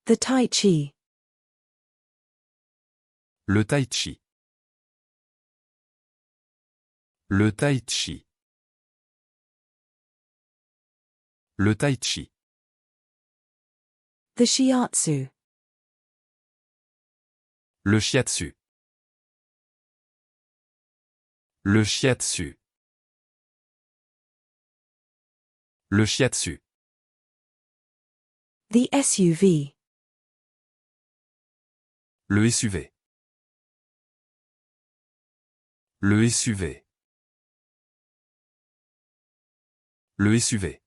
The Tai Chi. Le tai chi. Le tai chi. Le tai chi. The Shiatsu. Le shiatsu. Le shiatsu. Le shiatsu. The SUV. Le SUV. Le SUV. Le SUV.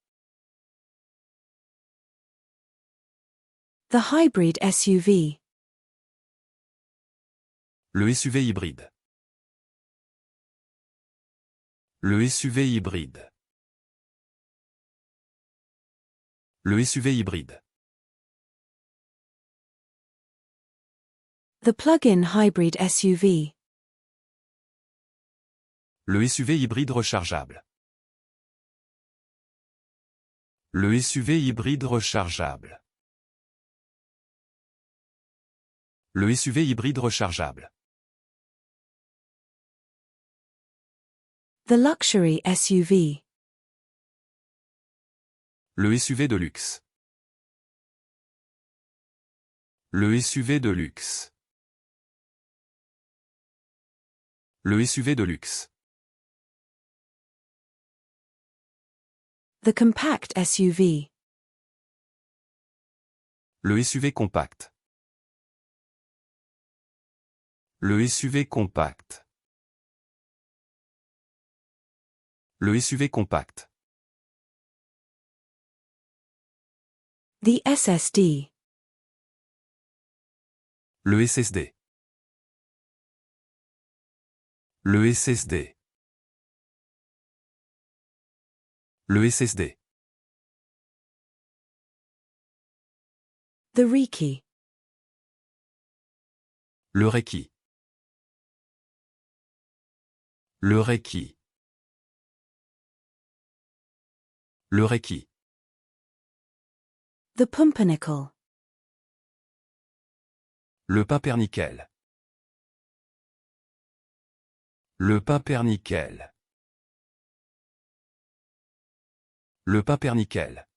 The hybrid SUV. Le SUV hybride. Le SUV hybride. Le SUV hybride. The plug-in hybrid SUV. Le SUV hybride rechargeable. Le SUV hybride rechargeable. Le SUV hybride rechargeable. The luxury SUV. Le SUV de luxe. Le SUV de luxe. Le SUV de luxe. The compact SUV. Le SUV compact. Le SUV compact. Le SUV compact. The SSD. Le SSD. Le SSD. Le SSD. The Reiki. Le Reiki. Le Reiki. Le Reiki. The Pumpernickel. Le Pumpernickel. Le Pumpernickel. Le Pumpernickel.